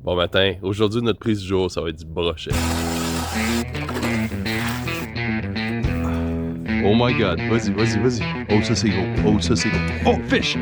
Bon matin, aujourd'hui notre prise du jour, ça va être du brochet. Oh my god, vas-y, vas-y, vas-y. Oh ça c'est gros, oh ça c'est gros. Oh, fish!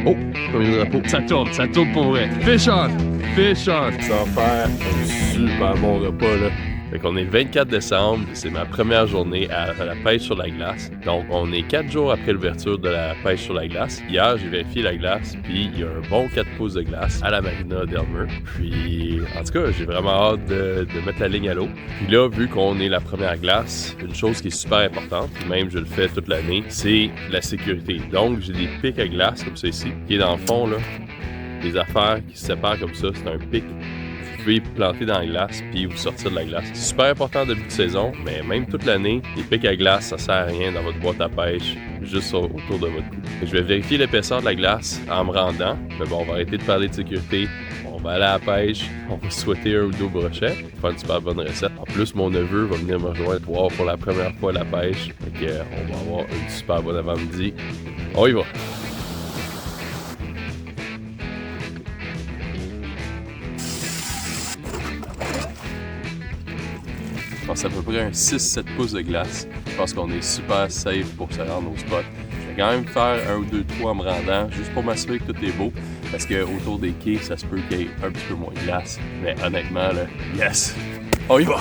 Oh, premier drapeau. Ça tourne pour vrai. Fish on! Fish on! Ça va faire un super bon repas là. Fait qu'on est le 24 décembre, c'est ma première journée à la pêche sur la glace. Donc, on est 4 jours après l'ouverture de la pêche sur la glace. Hier, j'ai vérifié la glace, puis il y a un bon 4 pouces de glace à la marina d'Elmer. Puis, en tout cas, j'ai vraiment hâte de mettre la ligne à l'eau. Puis là, vu qu'on est la première glace, une chose qui est super importante, puis même je le fais toute l'année, c'est la sécurité. Donc, j'ai des pics à glace comme ça ici, qui est dans le fond, là, des affaires qui se séparent comme ça, c'est un pic. Vous pouvez planter dans la glace puis vous sortir de la glace. C'est super important début de saison, mais même toute l'année, les pics à glace, ça sert à rien dans votre boîte à pêche, juste autour de votre cou. Je vais vérifier l'épaisseur de la glace en me rendant, mais bon, on va arrêter de parler de sécurité. On va aller à la pêche, on va souhaiter un ou deux brochets, faire une super bonne recette. En plus, mon neveu va venir me rejoindre pour la première fois la pêche, donc on va avoir une super bonne avant-midi. On y va! Je pense à peu près un 6-7 pouces de glace. Je pense qu'on est super safe pour se rendre au spot. Je vais quand même faire un ou deux trous en me rendant, juste pour m'assurer que tout est beau. Parce qu'autour des quais, ça se peut qu'il y ait un petit peu moins de glace. Mais honnêtement, là, yes! On y va!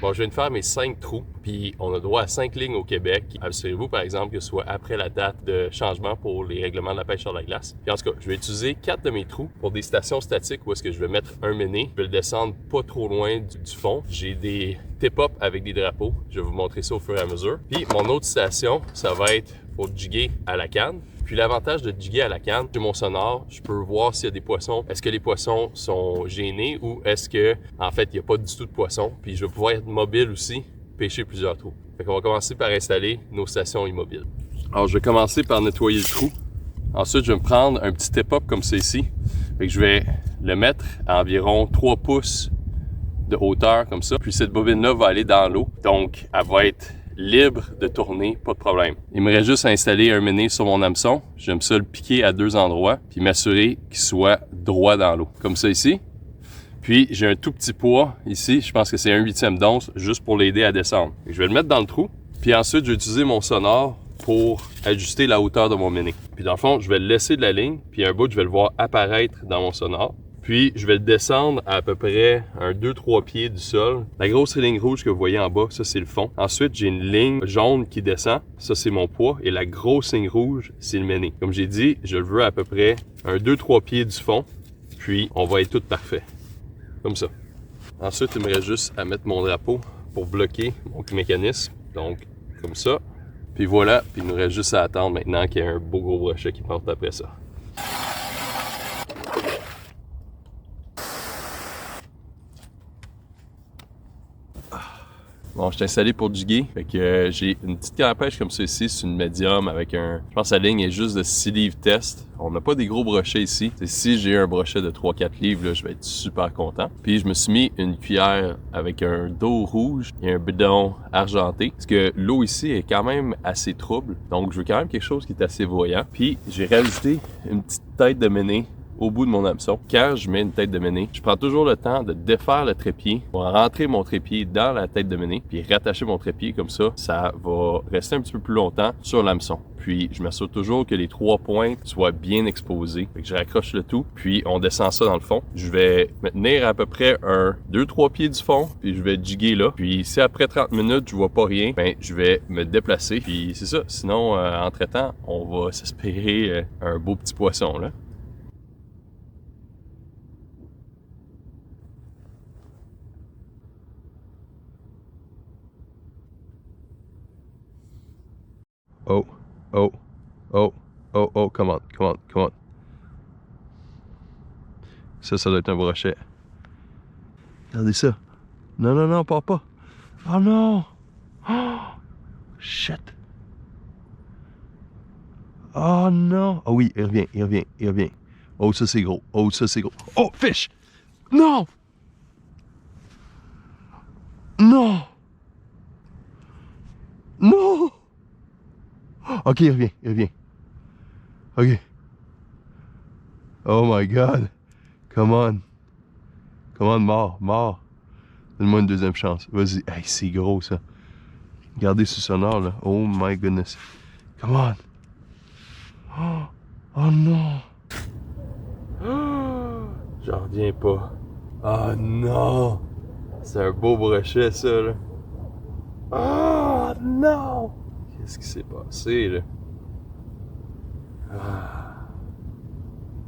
Bon, je viens de faire mes 5 trous, puis on a droit à 5 lignes au Québec. Assurez-vous, par exemple, que ce soit après la date de changement pour les règlements de la pêche sur la glace. Puis en tout cas, je vais utiliser 4 de mes trous pour des stations statiques où est-ce que je vais mettre un méné. Je vais le descendre pas trop loin du fond. J'ai des tip-up avec des drapeaux. Je vais vous montrer ça au fur et à mesure. Puis mon autre station, ça va être pour jigger à la canne. Puis l'avantage de jigger à la canne, j'ai mon sonore, je peux voir s'il y a des poissons. Est-ce que les poissons sont gênés ou est-ce que, en fait, il n'y a pas du tout de poissons. Puis je vais pouvoir être mobile aussi, pêcher plusieurs trous. Fait qu'on va commencer par installer nos stations immobiles. Alors, je vais commencer par nettoyer le trou. Ensuite, je vais me prendre un petit tip-up comme ça ici. Fait que je vais le mettre à environ 3 pouces de hauteur comme ça. Puis cette bobine-là va aller dans l'eau. Donc, elle va être libre de tourner, pas de problème. Il me reste juste à installer un méné sur mon hameçon. J'aime ça le piquer à 2 endroits, puis m'assurer qu'il soit droit dans l'eau. Comme ça ici. Puis j'ai un tout petit poids ici, je pense que c'est 1/8 d'once, juste pour l'aider à descendre. Je vais le mettre dans le trou, puis ensuite je vais utiliser mon sonore pour ajuster la hauteur de mon méné. Puis dans le fond, je vais le laisser de la ligne, puis un bout, je vais le voir apparaître dans mon sonore. Puis, je vais le descendre à peu près un 2-3 pieds du sol. La grosse ligne rouge que vous voyez en bas, ça, c'est le fond. Ensuite, j'ai une ligne jaune qui descend. Ça, c'est mon poids. Et la grosse ligne rouge, c'est le méné. Comme j'ai dit, je le veux à peu près un 2-3 pieds du fond. Puis, on va être tout parfait. Comme ça. Ensuite, il me reste juste à mettre mon drapeau pour bloquer mon mécanisme. Donc, comme ça. Puis voilà. Puis, il nous reste juste à attendre maintenant qu'il y ait un beau gros brochet qui parte après ça. Bon, je suis installé pour jigger. Fait que j'ai une petite canne à pêche comme ça ici, c'est une médium avec un... Je pense que la ligne est juste de 6 livres test. On n'a pas des gros brochets ici. Si j'ai un brochet de 3-4 livres, là, je vais être super content. Puis je me suis mis une cuillère avec un dos rouge et un bidon argenté. Parce que l'eau ici est quand même assez trouble. Donc je veux quand même quelque chose qui est assez voyant. Puis j'ai rajouté une petite tête de méné au bout de mon hameçon. Quand je mets une tête de méné, je prends toujours le temps de défaire le trépied pour rentrer mon trépied dans la tête de méné puis rattacher mon trépied comme ça. Ça va rester un petit peu plus longtemps sur l'hameçon. Puis je m'assure toujours que les 3 pointes soient bien exposées. Fait que je raccroche le tout, puis on descend ça dans le fond. Je vais me tenir à peu près un 2-3 pieds du fond, puis je vais jigger là. Puis si après 30 minutes je vois pas rien, ben je vais me déplacer. Puis c'est ça. Sinon, entre-temps, on va s'espérer un beau petit poisson là. Oh, oh, oh, oh, oh, come on, come on, come on. Ça doit être un brochet. Regardez ça. Non, non, non, pars pas. Oh non! Oh! Shit! Oh non! Oh oui, il revient, il revient, il revient. Oh, ça c'est gros. Oh, ça c'est gros. Oh, fish! Non! Non! Non! Ok, il revient, il revient. Ok. Oh my god. Come on. Come on, mort, mort. Donne-moi une deuxième chance. Vas-y. Hey, c'est gros ça. Regardez ce sonore là. Oh my goodness. Come on. Oh, oh non. J'en reviens pas. Oh non. C'est un beau brochet ça là. Oh non. Qu'est-ce qui s'est passé là? Ah.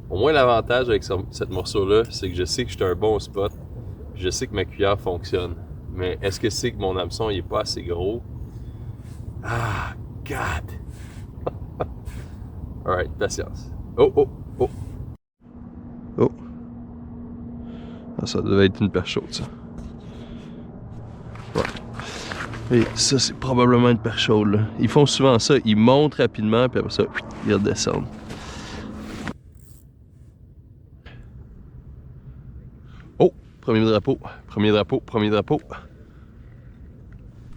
Au moins, l'avantage avec cette morceau-là, c'est que je sais que je suis un bon spot. Je sais que ma cuillère fonctionne. Mais est-ce que c'est que mon hameçon n'est pas assez gros? Ah, God! Alright, patience. Oh, oh, oh! Oh! Ah, ça devait être une perche chaude, ça. Ouais. Et ça, c'est probablement une perche chaude, là. Ils font souvent ça. Ils montent rapidement, puis après ça, ils redescendent. Oh! Premier drapeau, premier drapeau, premier drapeau.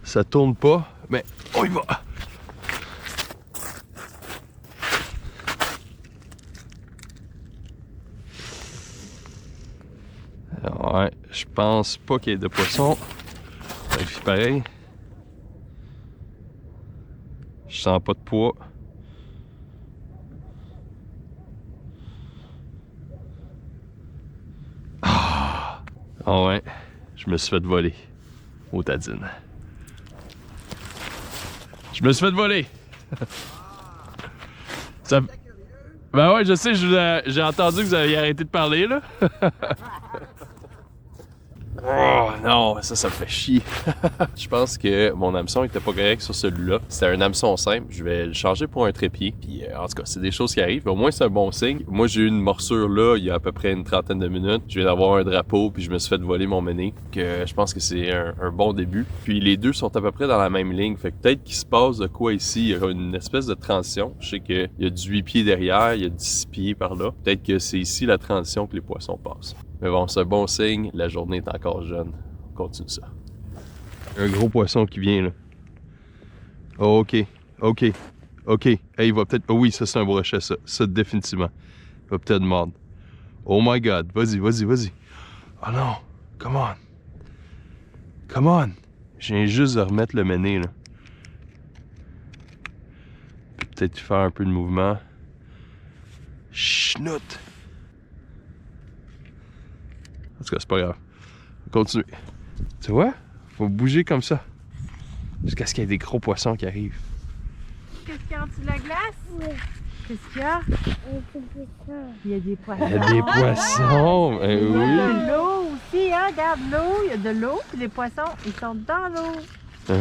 Ça tourne pas, mais on y va! Ouais, je pense pas qu'il y ait de poisson. Vérifie pareil. Je sens pas de poids. Ah ouais, je me suis fait voler au Tadine. Je me suis fait voler! Ça... Ben ouais, je sais, j'ai entendu que vous aviez arrêté de parler là. Oh non, ça me fait chier. Je pense que mon hameçon était pas correct sur celui-là. C'était un hameçon simple. Je vais le changer pour un trépied. Puis en tout cas, c'est des choses qui arrivent. Mais au moins, c'est un bon signe. Moi, j'ai eu une morsure là il y a à peu près une trentaine de minutes. Je viens d'avoir un drapeau, puis je me suis fait voler mon mené. Je pense que c'est un bon début. Puis les deux sont à peu près dans la même ligne. Fait que peut-être qu'il se passe de quoi ici. Il y a une espèce de transition. Je sais qu'il y a du 8 pieds derrière, il y a du 6 pieds par là. Peut-être que c'est ici la transition que les poissons passent. Mais bon, c'est un bon signe, la journée est encore jeune. On continue ça. Un gros poisson qui vient là. Oh, ok, ok, ok. Hey, il va peut-être... Oh oui, ça c'est un brochet ça. Ça définitivement. Il va peut-être mordre. Oh my god, vas-y, vas-y, vas-y. Oh non, come on. Come on. Je viens juste de remettre le mené là. Peut-être faire un peu de mouvement. Schnout. En tout cas, c'est pas grave. On continue. Tu vois? Faut bouger comme ça. Jusqu'à ce qu'il y ait des gros poissons qui arrivent. Qu'est-ce qu'il y a en dessous de la glace? Oui. Qu'est-ce qu'il y a? Il y a des poissons. Il y a des poissons! Il y a de l'eau aussi, hein? Regarde l'eau, il y a de l'eau, puis les poissons, ils sont dans l'eau.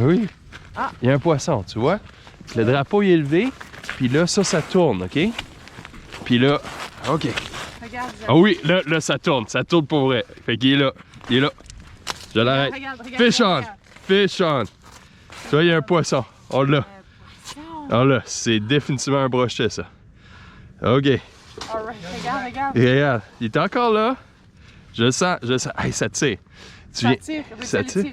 Oui. Ah. Il y a un poisson, tu vois? Le drapeau est élevé, puis là, ça tourne, OK? Puis là, OK. Regarde. Ah oui, là, ça tourne pour vrai. Fait qu'il est là, il est là. Je l'arrête. Fish on! Fish on! Tu vois, il y a un poisson. On l'a. On l'a. C'est définitivement un brochet, ça. OK. Alright, regarde. Et regarde, il est encore là. Je le sens, je le sens. Hey, ça tire. Ça tire. Ça tire. Tu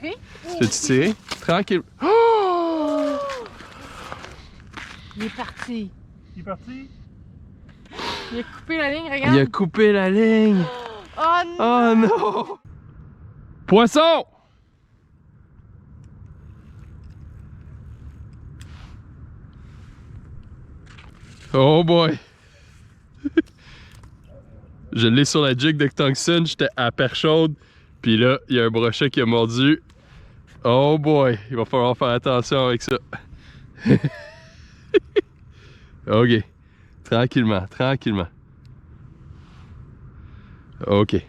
veux tirer? Tranquille. Oh! Il est parti. Il est parti? Il a coupé la ligne, regarde. Il a coupé la ligne. Oh non! Oh non! Poisson! Oh boy! Je l'ai sur la jig de tungsten, j'étais à perche chaude, puis là, il y a un brochet qui a mordu. Oh boy! Il va falloir faire attention avec ça. OK. Tranquillement, tranquillement. OK.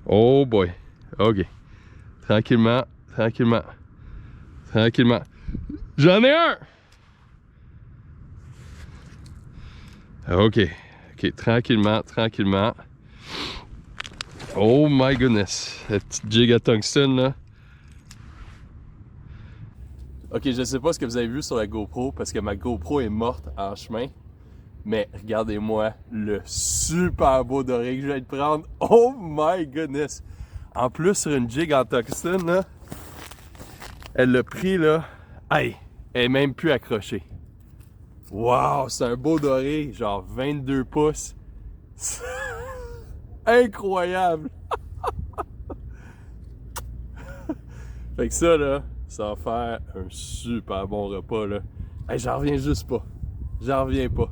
Oh boy. OK. Tranquillement, tranquillement. Tranquillement. J'en ai un! OK. OK, tranquillement, tranquillement. Oh my goodness. La petite jig à tungsten, là. Ok, je sais pas ce que vous avez vu sur la GoPro parce que ma GoPro est morte en chemin. Mais regardez-moi le super beau doré que je viens de prendre. Oh my goodness! En plus, sur une jig en tungsten, là, elle l'a pris, là. Hey! Elle est même plus accrochée. Wow! C'est un beau doré, genre 22 pouces. Incroyable! Fait que ça, là, ça va faire un super bon repas, là. Hey, j'en reviens juste pas. J'en reviens pas.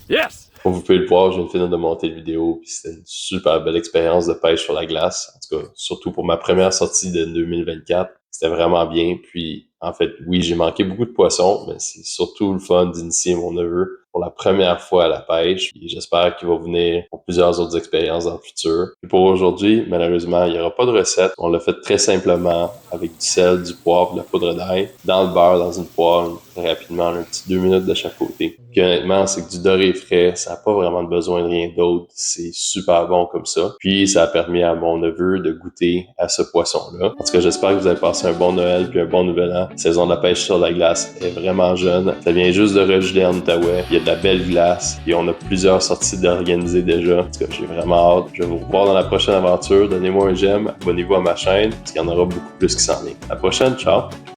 Yes! Comme vous pouvez le voir, je viens de finir de monter la vidéo, puis c'était une super belle expérience de pêche sur la glace. En tout cas, surtout pour ma première sortie de 2024, c'était vraiment bien. Puis, en fait, oui, j'ai manqué beaucoup de poissons, mais c'est surtout le fun d'initier mon neveu pour la première fois à la pêche. Puis j'espère qu'il va venir pour plusieurs autres expériences dans le futur. Puis pour aujourd'hui, malheureusement, il n'y aura pas de recette. On l'a fait très simplement avec du sel, du poivre, de la poudre d'ail, dans le beurre, dans une poêle, très rapidement, un petit 2 minutes de chaque côté. Puis honnêtement, c'est que du doré frais, ça n'a pas vraiment besoin de rien d'autre. C'est super bon comme ça. Puis ça a permis à mon neveu de goûter à ce poisson-là. En tout cas, j'espère que vous avez passé un bon Noël puis un bon Nouvel An. La saison de la pêche sur la glace est vraiment jeune. Ça vient juste de regeler en Outaouais. Il y a de la belle glace et on a plusieurs sorties d'organiser déjà. En tout cas, j'ai vraiment hâte. Je vais vous revoir dans la prochaine aventure. Donnez-moi un j'aime, abonnez-vous à ma chaîne parce qu'il y en aura beaucoup plus qui s'en vient. À la prochaine, ciao!